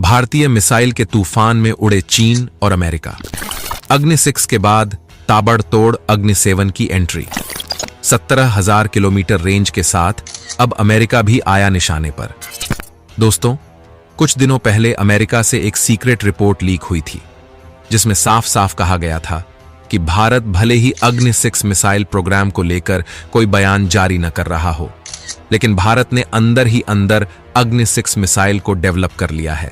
भारतीय मिसाइल के तूफान में उड़े चीन और अमेरिका। अग्नि 6 के बाद ताबड़तोड़ अग्नि 7 की एंट्री। 17,000 किलोमीटर रेंज के साथ अब अमेरिका भी आया निशाने पर। दोस्तों, कुछ दिनों पहले अमेरिका से एक सीक्रेट रिपोर्ट लीक हुई थी, जिसमें साफ साफ कहा गया था कि भारत भले ही अग्नि 6 मिसाइल प्रोग्राम को लेकर कोई बयान जारी न कर रहा हो, लेकिन भारत ने अंदर ही अंदर अग्नि 6 मिसाइल को डेवलप कर लिया है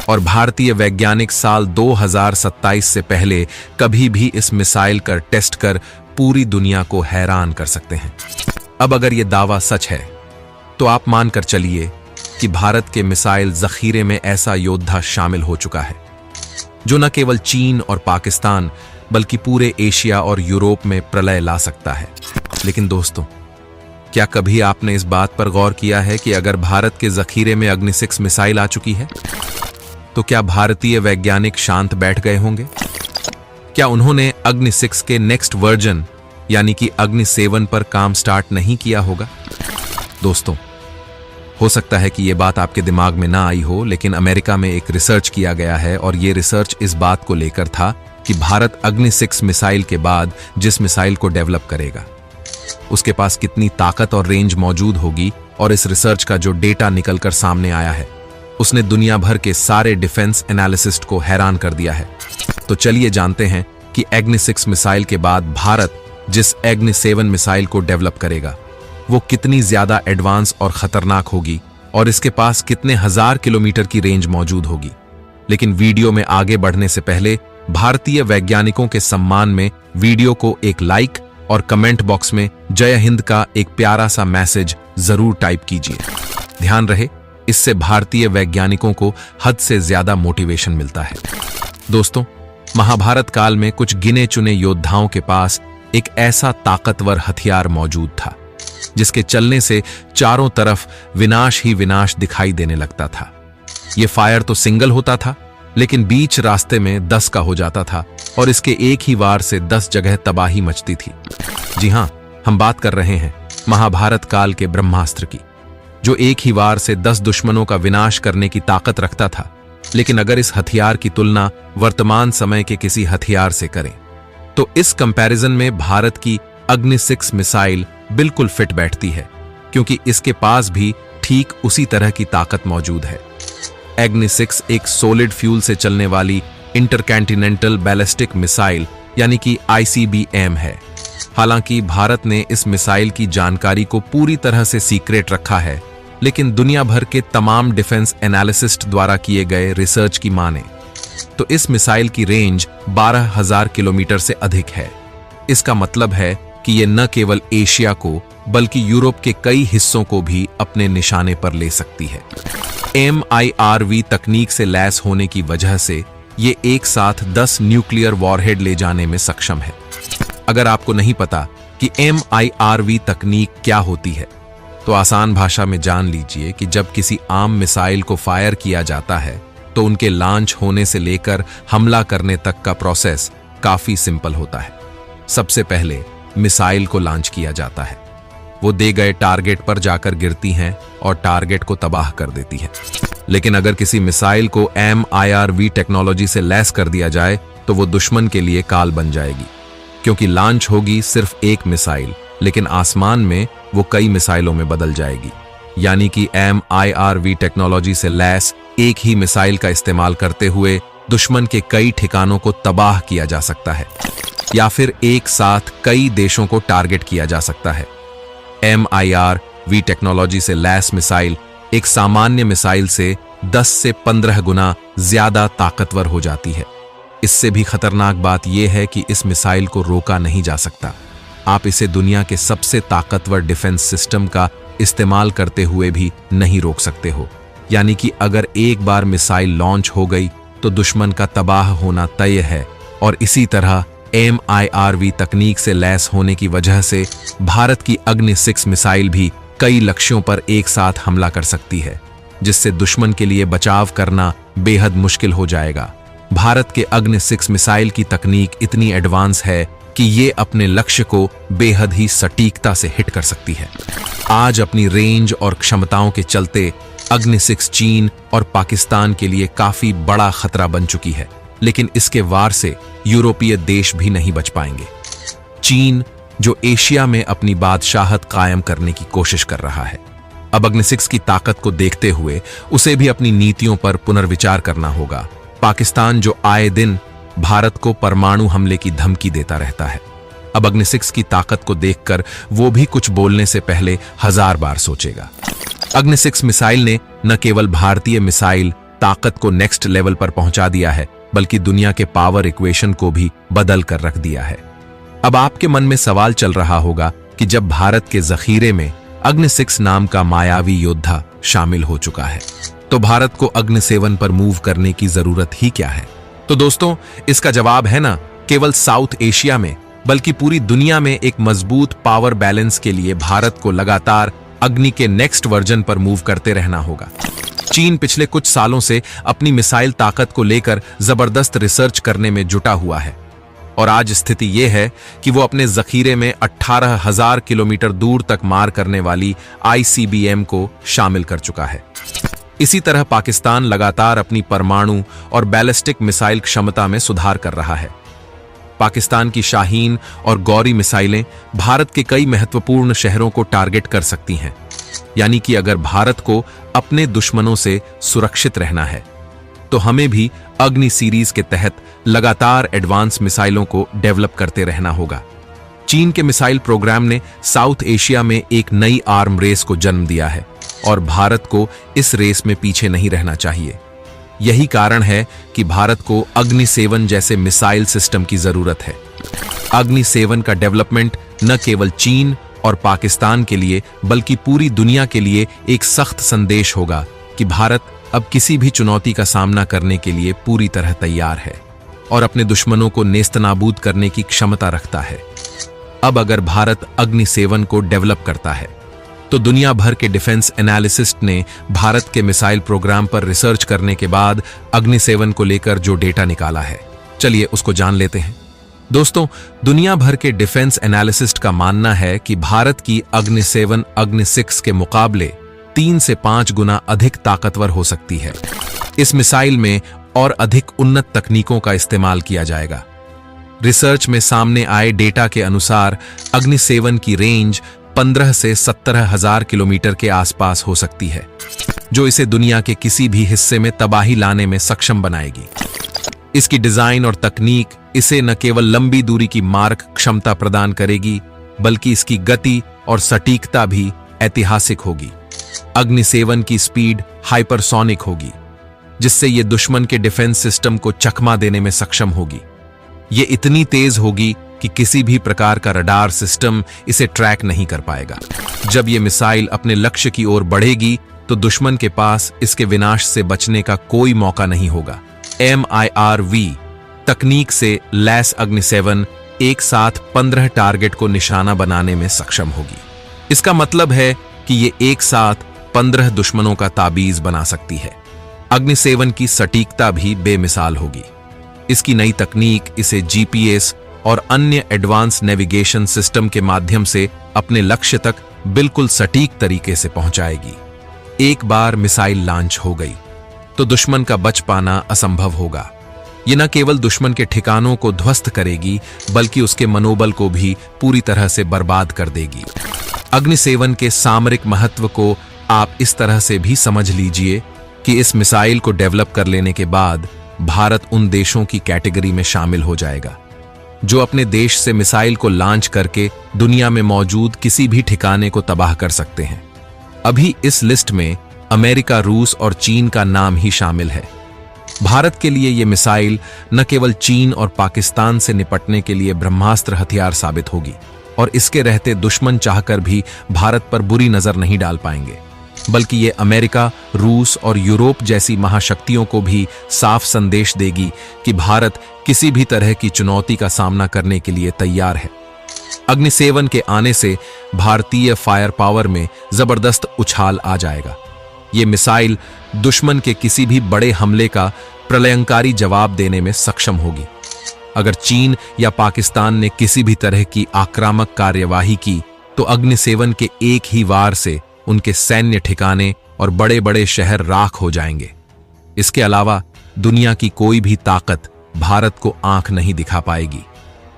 और भारतीय वैज्ञानिक साल 2027 से पहले कभी भी इस मिसाइल का टेस्ट कर पूरी दुनिया को हैरान कर सकते हैं। अब अगर यह दावा सच है तो आप मानकर चलिए कि भारत के मिसाइल जखीरे में ऐसा योद्धा शामिल हो चुका है जो न केवल चीन और पाकिस्तान बल्कि पूरे एशिया और यूरोप में प्रलय ला सकता है। लेकिन दोस्तों, क्या कभी आपने इस बात पर गौर किया है कि अगर भारत के जखीरे में अग्नि 6 मिसाइल आ चुकी है तो क्या भारतीय वैज्ञानिक शांत बैठ गए होंगे? क्या उन्होंने अग्नि 6 के नेक्स्ट वर्जन यानी कि अग्नि 7 पर काम स्टार्ट नहीं किया होगा? दोस्तों, हो सकता है कि यह बात आपके दिमाग में ना आई हो, लेकिन अमेरिका में एक रिसर्च किया गया है और यह रिसर्च इस बात को लेकर था कि भारत अग्नि 6 मिसाइल के बाद जिस मिसाइल को डेवलप करेगा उसके पास कितनी ताकत और रेंज मौजूद होगी। और इस रिसर्च का जो डेटा निकलकर सामने आया है उसने दुनिया भर के सारे डिफेंस एनालिसिस्ट को हैरान कर दिया है। तो चलिए जानते हैं कि अग्नि 6 मिसाइल के बाद भारत जिस अग्नि 7 मिसाइल को डेवलप करेगा वो कितनी ज्यादा एडवांस और खतरनाक होगी और इसके पास कितने हजार किलोमीटर की रेंज मौजूद होगी। लेकिन वीडियो में आगे बढ़ने से पहले भारतीय वैज्ञानिकों के सम्मान में वीडियो को एक लाइक और कमेंट बॉक्स में जय हिंद का एक प्यारा सा मैसेज जरूर टाइप कीजिए। ध्यान रहे, इससे भारतीय वैज्ञानिकों को हद से ज्यादा मोटिवेशन मिलता है। दोस्तों, महाभारत काल में कुछ गिने चुने योद्धाओं के पास एक ऐसा ताकतवर हथियार मौजूद था जिसके चलने से चारों तरफ विनाश ही विनाश दिखाई देने लगता था। यह फायर तो सिंगल होता था, लेकिन बीच रास्ते में 10 का हो जाता था और इसके एक ही वार से 10 जगह तबाही मचती थी। जी हां, हम बात कर रहे हैं महाभारत काल के ब्रह्मास्त्र की, जो एक ही वार से 10 दुश्मनों का विनाश करने की ताकत रखता था। लेकिन अगर इस हथियार की तुलना वर्तमान समय के किसी हथियार से करें तो इस कंपैरिजन में भारत की अग्नि 6 मिसाइल बिल्कुल फिट बैठती है, क्योंकि इसके पास भी ठीक उसी तरह की ताकत मौजूद है। अग्नि 6 एक सॉलिड फ्यूल से चलने वाली इंटरकॉन्टिनेंटल बैलिस्टिक मिसाइल यानी कि ICBM है। हालांकि भारत ने इस मिसाइल की जानकारी को पूरी तरह से सीक्रेट रखा है, लेकिन दुनिया भर के तमाम डिफेंस एनालिसिस्ट द्वारा किए गए रिसर्च की माने तो इस मिसाइल की रेंज 12,000 किलोमीटर से अधिक है। इसका मतलब है कि यह न केवल एशिया को बल्कि यूरोप के कई हिस्सों को भी अपने निशाने पर ले सकती है। MIRV तकनीक से लैस होने की वजह से ये एक साथ 10 न्यूक्लियर वॉरहेड ले जाने में सक्षम है। अगर आपको नहीं पता कि MIRV तकनीक क्या होती है तो आसान भाषा में जान लीजिए कि जब किसी आम मिसाइल को फायर किया जाता है तो उनके लॉन्च होने से लेकर हमला करने तक का प्रोसेस काफी सिंपल होता है। सबसे पहले मिसाइल को लॉन्च किया जाता है, वो दे गए टारगेट पर जाकर गिरती हैं और टारगेट को तबाह कर देती हैं। लेकिन अगर किसी मिसाइल को MIRV टेक्नोलॉजी से लैस कर दिया जाए तो वो दुश्मन के लिए काल बन जाएगी, क्योंकि लॉन्च होगी सिर्फ एक मिसाइल, लेकिन आसमान में वो कई मिसाइलों में बदल जाएगी। यानी कि MIRV टेक्नोलॉजी से लैस एक ही मिसाइल का इस्तेमाल करते हुए दुश्मन के कई ठिकानों को तबाह किया जा सकता है या फिर एक साथ कई देशों को टारगेट किया जा सकता है। MIRV टेक्नोलॉजी से लैस मिसाइल एक सामान्य मिसाइल से 10 से 15 गुना ज्यादा ताकतवर हो जाती है। इससे भी खतरनाक बात यह है कि इस मिसाइल को रोका नहीं जा सकता। आप इसे दुनिया के सबसे ताकतवर डिफेंस सिस्टम का इस्तेमाल करते हुए भी नहीं रोक सकते हो। यानी कि अगर एक बार मिसाइल लॉन्च हो गई तो दुश्मन का तबाह होना तय है। और इसी तरह MIRV तकनीक से लैस होने की वजह से भारत की अग्नि 6 मिसाइल भी कई लक्ष्यों पर एक साथ हमला कर सकती है, जिससे दुश्मन के लिए बचाव करना बेहद मुश्किल हो जाएगा। भारत के अग्नि 6 मिसाइल की तकनीक इतनी एडवांस है कि ये अपने लक्ष्य को बेहद ही सटीकता से हिट कर सकती है। आज अपनी रेंज और क्षमताओं के चलते अग्नि 6 चीन और पाकिस्तान के लिए काफी बड़ा खतरा बन चुकी है, लेकिन इसके वार से यूरोपीय देश भी नहीं बच पाएंगे। चीन, जो एशिया में अपनी बादशाहत कायम करने की कोशिश कर रहा है, अब अग्नि 6 की ताकत को देखते हुए उसे भी अपनी नीतियों पर पुनर्विचार करना होगा। पाकिस्तान, जो आए दिन भारत को परमाणु हमले की धमकी देता रहता है, अब अग्नि 6 की ताकत को देखकर वो भी कुछ बोलने से पहले 1000 बार सोचेगा। अग्नि 6 मिसाइल ने न केवल भारतीय मिसाइल ताकत को नेक्स्ट लेवल पर पहुंचा दिया है, बल्कि दुनिया के पावर इक्वेशन को भी बदल कर रख दिया है। अब आपके मन में सवाल चल रहा होगा कि जब भारत के जखीरे में अग्नि 6 नाम का मायावी योद्धा शामिल हो चुका है, तो भारत को अग्नि 7 पर मूव करने की जरूरत ही क्या है? तो दोस्तों, इसका जवाब है ना केवल साउथ एशिया में, बल्कि पूरी दुनिया में एक मजबूत पावर बैलेंस के लिए भारत को लगातार अग्नि के नेक्स्ट वर्जन पर मूव करते रहना होगा। चीन पिछले कुछ सालों से अपनी मिसाइल ताकत को लेकर जबरदस्त रिसर्च करने में जुटा हुआ है, और आज स्थिति यह है कि वो अपने जखीरे में 18,000 किलोमीटर दूर तक मार करने वाली ICBM को शामिल कर चुका है। इसी तरह पाकिस्तान लगातार अपनी परमाणु और बैलिस्टिक मिसाइल क्षमता में सुधार कर रहा है। पाकिस्तान की शाहीन और गौरी मिसाइलें भारत के कई महत्वपूर्ण शहरों को टारगेट कर सकती हैं। यानी कि अगर भारत को अपने दुश्मनों से सुरक्षित रहना है, तो हमें भी अग्नि सीरीज के तहत लगातार एडवांस मिसाइलों को डेवलप करते रहना होगा। चीन के मिसाइल प्रोग्राम ने साउथ एशिया में एक नई आर्म रेस को जन्म दिया है, और भारत को इस रेस में पीछे नहीं रहना चाहिए। यही कारण है कि भारत को अग्नि 7 जैसे मिसाइल सिस्टम की जरूरत है। अग्नि 7 का डेवलपमेंट न केवल चीन और पाकिस्तान के लिए, बल्कि पूरी दुनिया के लिए एक सख्त संदेश होगा कि भारत अब किसी भी चुनौती का सामना करने के लिए पूरी तरह तैयार है और अपने दुश्मनों को नेस्तनाबूद करने की क्षमता रखता है। अब अगर भारत अग्नि 7 को डेवलप करता है, तो दुनिया भर के डिफेंस एनालिसिस्ट ने भारत के मिसाइल प्रोग्राम पर रिसर्च करने के बाद अग्नि 7 को लेकर जो डेटा निकाला है, चलिए उसको जान लेते हैं। दोस्तों, दुनिया भर के डिफेंस एनालिसिस्ट का मानना है कि भारत की अग्नि 7 अग्नि 6 के मुकाबले 3 से 5 गुना अधिक ताकतवर हो सकती है। इस मिसाइल में और अधिक उन्नत तकनीकों का इस्तेमाल किया जाएगा। रिसर्च में सामने आए डेटा के अनुसार अग्नि 7 की रेंज 15 से 17,000 किलोमीटर के आसपास हो सकती है, जो इसे दुनिया के किसी भी हिस्से में तबाही लाने में सक्षम बनाएगी। इसकी डिजाइन और तकनीक इसे न केवल लंबी दूरी की मारक क्षमता प्रदान करेगी, बल्कि इसकी गति और सटीकता भी ऐतिहासिक होगी। अग्नि 7 की स्पीड हाइपरसोनिक होगी, जिससे यह दुश्मन के डिफेंस सिस्टम को चकमा देने में सक्षम होगी। ये इतनी तेज होगी कि किसी भी प्रकार का रडार सिस्टम इसे ट्रैक नहीं कर पाएगा। जब यह मिसाइल अपने लक्ष्य की ओर बढ़ेगी, तो दुश्मन के पास इसके विनाश से बचने का कोई मौका नहीं होगा। MIRV तकनीक से लैस अग्नि 7 एक साथ 15 टारगेट को निशाना बनाने में सक्षम होगी। इसका मतलब है कि ये एक साथ 15 दुश्मनों का ताबीज बना सकती है। अग्नि 7 की सटीकता भी बेमिसाल होगी। इसकी नई तकनीक इसे GPS और अन्य एडवांस नेविगेशन सिस्टम के माध्यम से अपने लक्ष्य तक बिल्कुल सटीक तरीके से पहुंचाएगी। एक बार मिसाइल लॉन्च हो गई, तो दुश्मन का बच पाना असंभव होगा। ये न केवल दुश्मन के ठिकानों को ध्वस्त करेगी, बल्कि उसके मनोबल को भी पूरी तरह से बर्बाद कर देगी। अग्नि 7 के सामरिक महत्व को आप इस तरह से भी समझ लीजिए कि इस मिसाइल को डेवलप कर लेने के बाद भारत उन देशों की कैटेगरी में शामिल हो जाएगा जो अपने देश से मिसाइल को लॉन्च करके दुनिया में मौजूद किसी भी ठिकाने को तबाह कर सकते हैं। अभी इस लिस्ट में अमेरिका, रूस और चीन का नाम ही शामिल है। भारत के लिए यह मिसाइल न केवल चीन और पाकिस्तान से निपटने के लिए ब्रह्मास्त्र हथियार साबित होगी, और इसके रहते दुश्मन चाहकर भी भारत पर बुरी नजर नहीं डाल पाएंगे, बल्कि ये अमेरिका, रूस और यूरोप जैसी महाशक्तियों को भी साफ संदेश देगी कि भारत किसी भी तरह की चुनौती का सामना करने के लिए तैयार है। अग्नि 7 के आने से भारतीय फायर पावर में जबरदस्त उछाल आ जाएगा। ये मिसाइल दुश्मन के किसी भी बड़े हमले का प्रलयंकारी जवाब देने में सक्षम होगी। अगर चीन या पाकिस्तान ने किसी भी तरह की आक्रामक कार्यवाही की, तो अग्नि 7 के एक ही वार से उनके सैन्य ठिकाने और बड़े बड़े शहर राख हो जाएंगे। इसके अलावा दुनिया की कोई भी ताकत भारत को आंख नहीं दिखा पाएगी।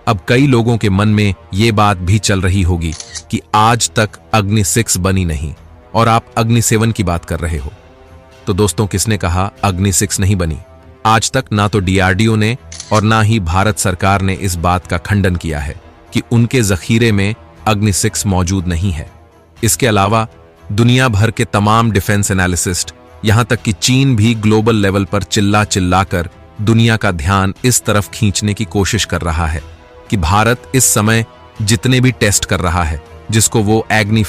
अब कई लोगों के मन में ये बात भी चल रही होगी कि आज तक अग्नि 6 बनी नहीं और आप अग्नि 7 की बात कर रहे हो। तो दोस्तों, किसने कहा अग्नि 6 नहीं बनी? आज तक ना तो डीआरडीओ ने और ना ही भारत सरकार ने इस बात का खंडन किया है कि उनके जखीरे में अग्नि 6 मौजूद नहीं है। इसके अलावा दुनिया भर के तमाम डिफेंस एनालिसिस्ट, यहां तक कि चीन भी ग्लोबल लेवल पर चिल्ला चिल्लाकर दुनिया का ध्यान इस तरफ खींचने की कोशिश कर रहा है कि भारत इस समय जितने भी टेस्ट कर रहा है, जिसको वो एग्नि